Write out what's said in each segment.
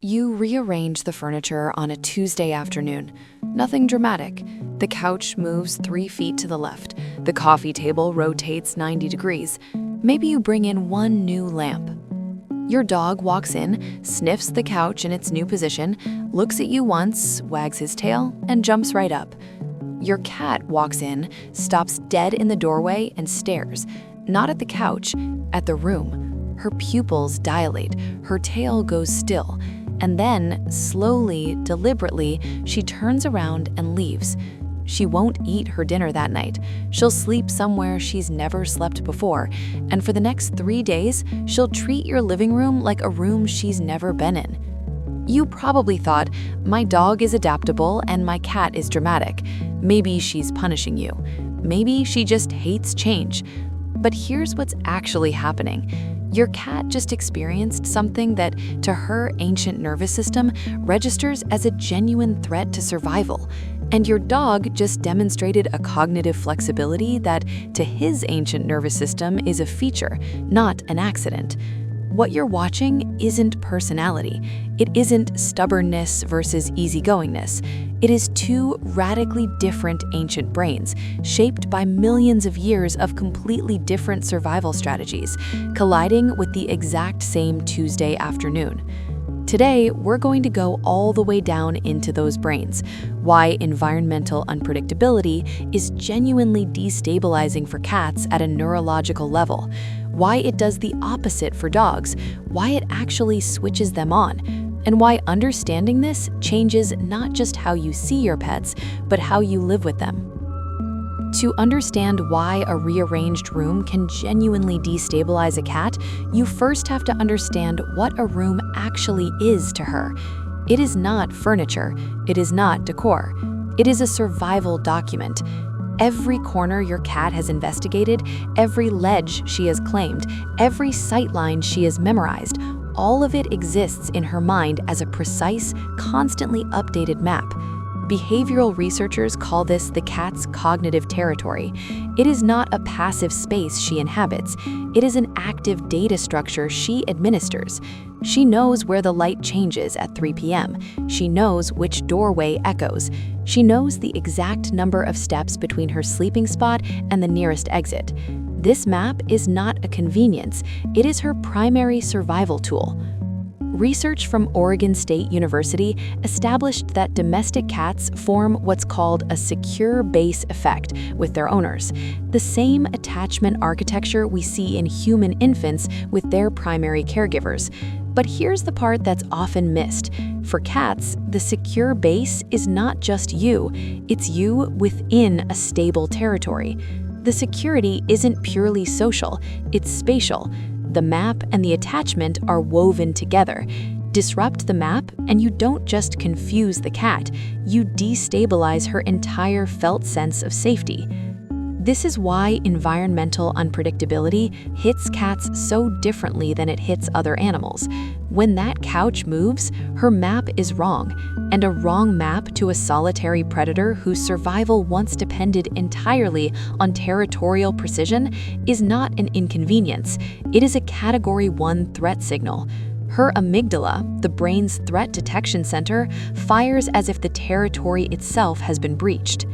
You rearrange the furniture on a Tuesday afternoon. Nothing dramatic. The couch moves 3 feet to the left. The coffee table rotates 90 degrees. Maybe you bring in one new lamp. Your dog walks in, sniffs the couch in its new position, looks at you once, wags his tail, and jumps right up. Your cat walks in, stops dead in the doorway, and stares, not at the couch, at the room. Her pupils dilate, her tail goes still, and then, slowly, deliberately, she turns around and leaves. She won't eat her dinner that night. She'll sleep somewhere she's never slept before, and for the next 3 days, she'll treat your living room like a room she's never been in. You probably thought, my dog is adaptable and my cat is dramatic. Maybe she's punishing you. Maybe she just hates change. But here's what's actually happening. Your cat just experienced something that, to her ancient nervous system, registers as a genuine threat to survival. And your dog just demonstrated a cognitive flexibility that, to his ancient nervous system, is a feature, not an accident. What you're watching isn't personality. It isn't stubbornness versus easygoingness. It is two radically different ancient brains, shaped by millions of years of completely different survival strategies, colliding with the exact same Tuesday afternoon. Today, we're going to go all the way down into those brains, why environmental unpredictability is genuinely destabilizing for cats at a neurological level, why it does the opposite for dogs, why it actually switches them on, and why understanding this changes not just how you see your pets, but how you live with them. To understand why a rearranged room can genuinely destabilize a cat, you first have to understand what a room actually is to her. It is not furniture. It is not decor. It is a survival document. Every corner your cat has investigated, every ledge she has claimed, every sightline she has memorized, all of it exists in her mind as a precise, constantly updated map. Behavioral researchers call this the cat's cognitive territory. It is not a passive space she inhabits. It is an active data structure she administers. She knows where the light changes at 3 p.m. She knows which doorway echoes. She knows the exact number of steps between her sleeping spot and the nearest exit. This map is not a convenience. It is her primary survival tool. Research from Oregon State University established that domestic cats form what's called a secure base effect with their owners, the same attachment architecture we see in human infants with their primary caregivers. But here's the part that's often missed. For cats, the secure base is not just you, it's you within a stable territory. The security isn't purely social, it's spatial. The map and the attachment are woven together. Disrupt the map, and you don't just confuse the cat, you destabilize her entire felt sense of safety. This is why environmental unpredictability hits cats so differently than it hits other animals. When that couch moves, her map is wrong, and a wrong map to a solitary predator whose survival once depended entirely on territorial precision is not an inconvenience. It is a Category 1 threat signal. Her amygdala, the brain's threat detection center, fires as if the territory itself has been breached.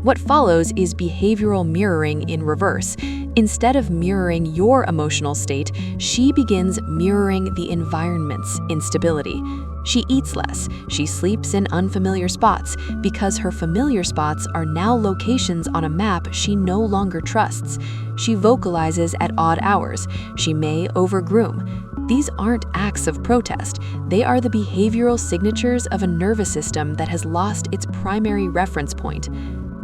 What follows is behavioral mirroring in reverse. Instead of mirroring your emotional state, she begins mirroring the environment's instability. She eats less, she sleeps in unfamiliar spots, because her familiar spots are now locations on a map she no longer trusts. She vocalizes at odd hours, she may overgroom. These aren't acts of protest, they are the behavioral signatures of a nervous system that has lost its primary reference point.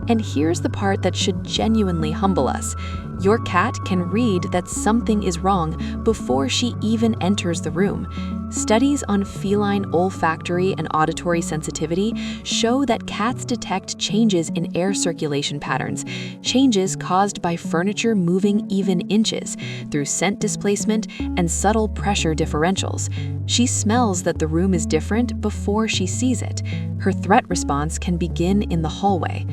And here's the part that should genuinely humble us. Your cat can read that something is wrong before she even enters the room. Studies on feline olfactory and auditory sensitivity show that cats detect changes in air circulation patterns, changes caused by furniture moving even inches, through scent displacement and subtle pressure differentials. She smells that the room is different before she sees it. Her threat response can begin in the hallway.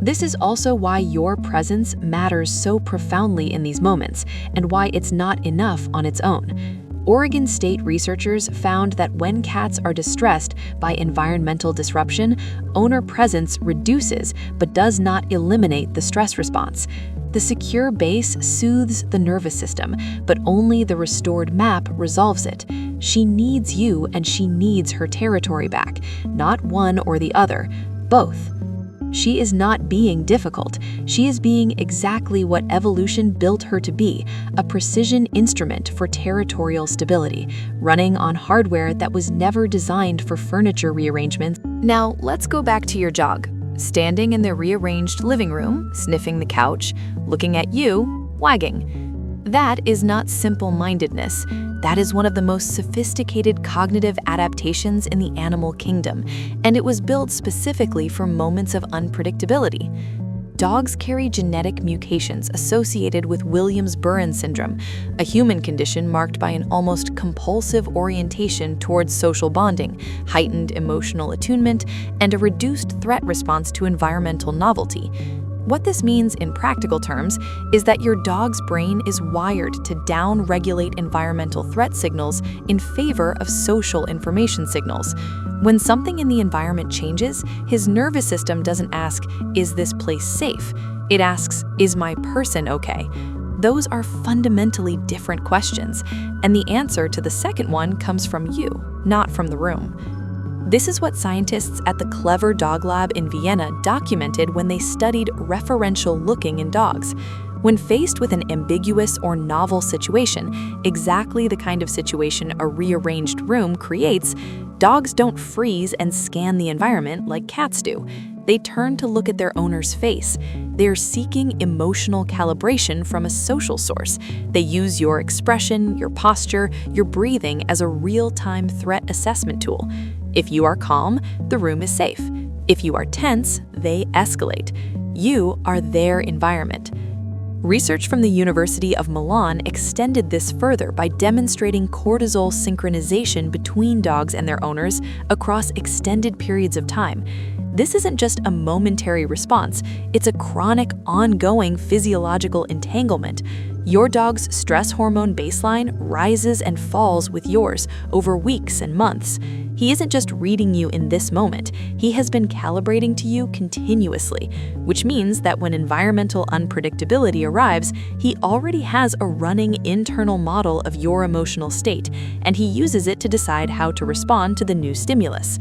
This is also why your presence matters so profoundly in these moments, and why it's not enough on its own. Oregon State researchers found that when cats are distressed by environmental disruption, owner presence reduces but does not eliminate the stress response. The secure base soothes the nervous system, but only the restored map resolves it. She needs you and she needs her territory back, not one or the other, both. She is not being difficult. She is being exactly what evolution built her to be, a precision instrument for territorial stability, running on hardware that was never designed for furniture rearrangements. Now, let's go back to your jog. Standing in the rearranged living room, sniffing the couch, looking at you, wagging. That is not simple-mindedness. That is one of the most sophisticated cognitive adaptations in the animal kingdom, and it was built specifically for moments of unpredictability. Dogs carry genetic mutations associated with Williams-Burron syndrome, a human condition marked by an almost compulsive orientation towards social bonding, heightened emotional attunement, and a reduced threat response to environmental novelty. What this means in practical terms is that your dog's brain is wired to down-regulate environmental threat signals in favor of social information signals. When something in the environment changes, his nervous system doesn't ask, "Is this place safe?" It asks, "Is my person okay?" Those are fundamentally different questions, and the answer to the second one comes from you, not from the room. This is what scientists at the Clever Dog Lab in Vienna documented when they studied referential looking in dogs. When faced with an ambiguous or novel situation, exactly the kind of situation a rearranged room creates, dogs don't freeze and scan the environment like cats do. They turn to look at their owner's face. They're seeking emotional calibration from a social source. They use your expression, your posture, your breathing as a real-time threat assessment tool. If you are calm, the room is safe. If you are tense, they escalate. You are their environment. Research from the University of Milan extended this further by demonstrating cortisol synchronization between dogs and their owners across extended periods of time. This isn't just a momentary response, it's a chronic, ongoing physiological entanglement. Your dog's stress hormone baseline rises and falls with yours over weeks and months. He isn't just reading you in this moment, he has been calibrating to you continuously, which means that when environmental unpredictability arrives, he already has a running internal model of your emotional state, and he uses it to decide how to respond to the new stimulus.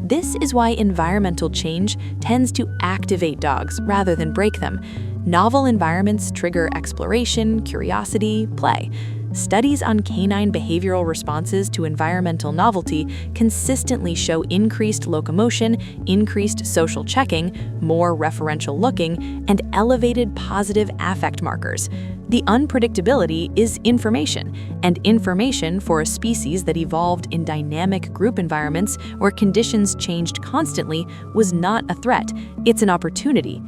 This is why environmental change tends to activate dogs rather than break them. Novel environments trigger exploration, curiosity, play. Studies on canine behavioral responses to environmental novelty consistently show increased locomotion, increased social checking, more referential looking, and elevated positive affect markers. The unpredictability is information, and information for a species that evolved in dynamic group environments where conditions changed constantly was not a threat, it's an opportunity.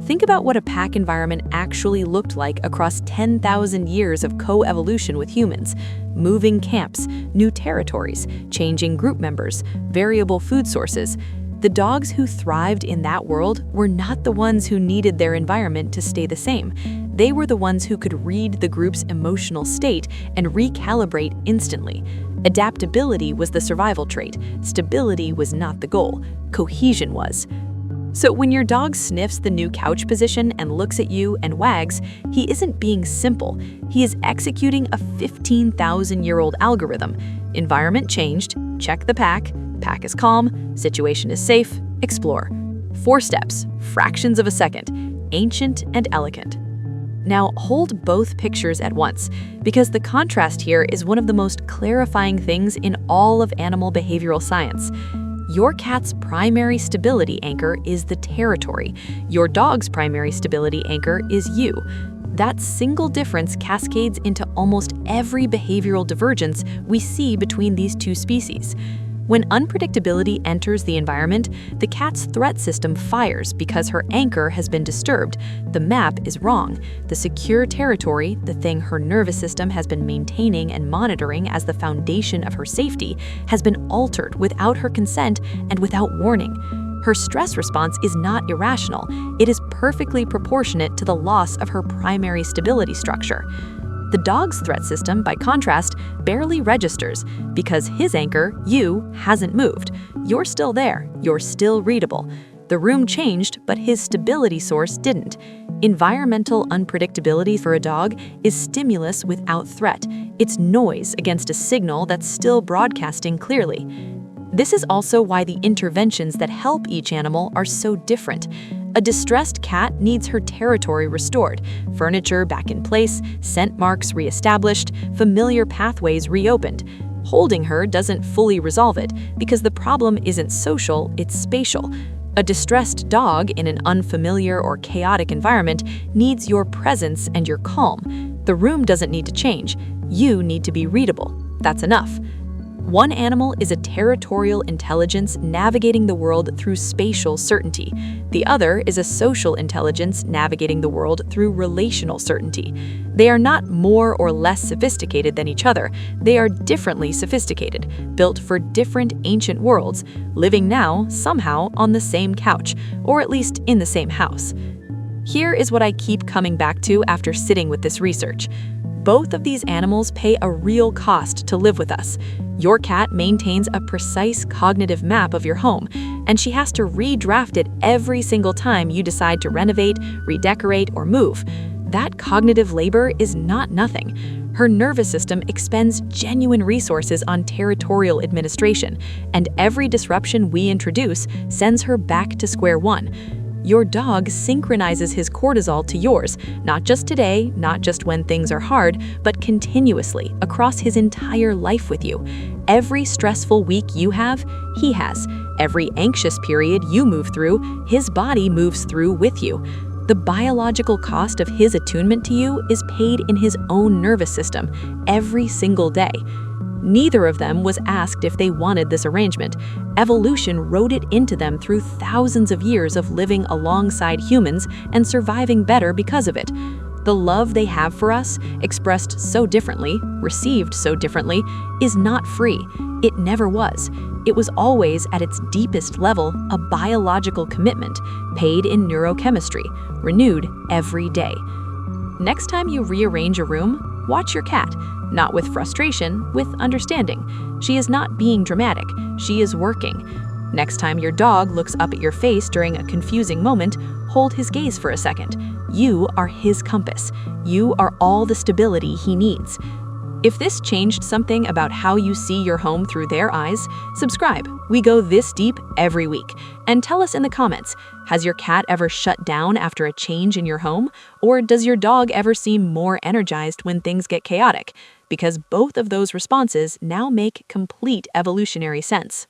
Think about what a pack environment actually looked like across 10,000 years of co-evolution with humans. Moving camps, new territories, changing group members, variable food sources. The dogs who thrived in that world were not the ones who needed their environment to stay the same. They were the ones who could read the group's emotional state and recalibrate instantly. Adaptability was the survival trait. Stability was not the goal. Cohesion was. So when your dog sniffs the new couch position and looks at you and wags, he isn't being simple. He is executing a 15,000-year-old algorithm. Environment changed, check the pack is calm, situation is safe, explore. 4 steps, fractions of a second, ancient and elegant. Now hold both pictures at once, because the contrast here is one of the most clarifying things in all of animal behavioral science. Your cat's primary stability anchor is the territory. Your dog's primary stability anchor is you. That single difference cascades into almost every behavioral divergence we see between these two species. When unpredictability enters the environment, the cat's threat system fires because her anchor has been disturbed. The map is wrong. The secure territory, the thing her nervous system has been maintaining and monitoring as the foundation of her safety, has been altered without her consent and without warning. Her stress response is not irrational. It is perfectly proportionate to the loss of her primary stability structure. The The dog's threat system, by contrast, barely registers because his anchor, you, hasn't moved. You're still there. You're still readable. The room changed, but his stability source didn't. Environmental unpredictability for a dog is stimulus without threat. It's noise against a signal that's still broadcasting clearly. This is also why the interventions that help each animal are so different. A distressed cat needs her territory restored, furniture back in place, scent marks reestablished, familiar pathways reopened. Holding her doesn't fully resolve it because the problem isn't social, it's spatial. A distressed dog in an unfamiliar or chaotic environment needs your presence and your calm. The room doesn't need to change. You need to be readable. That's enough. One animal is a territorial intelligence navigating the world through spatial certainty. The other is a social intelligence navigating the world through relational certainty. They are not more or less sophisticated than each other. They are differently sophisticated, built for different ancient worlds, living now, somehow, on the same couch, or at least in the same house. Here is what I keep coming back to after sitting with this research. Both of these animals pay a real cost to live with us. Your cat maintains a precise cognitive map of your home, and she has to redraft it every single time you decide to renovate, redecorate, or move. That cognitive labor is not nothing. Her nervous system expends genuine resources on territorial administration, and every disruption we introduce sends her back to square one. Your dog synchronizes his cortisol to yours, not just today, not just when things are hard, but continuously across his entire life with you. Every stressful week you have, he has. Every anxious period you move through, his body moves through with you. The biological cost of his attunement to you is paid in his own nervous system every single day. Neither of them was asked if they wanted this arrangement. Evolution wrote it into them through thousands of years of living alongside humans and surviving better because of it. The love they have for us, expressed so differently, received so differently, is not free. It never was. It was always, at its deepest level, a biological commitment, paid in neurochemistry, renewed every day. Next time you rearrange a room, watch your cat. Not with frustration, with understanding. She is not being dramatic, she is working. Next time your dog looks up at your face during a confusing moment, hold his gaze for a second. You are his compass. You are all the stability he needs. If this changed something about how you see your home through their eyes, subscribe. We go this deep every week. And tell us in the comments, has your cat ever shut down after a change in your home? Or does your dog ever seem more energized when things get chaotic? Because both of those responses now make complete evolutionary sense.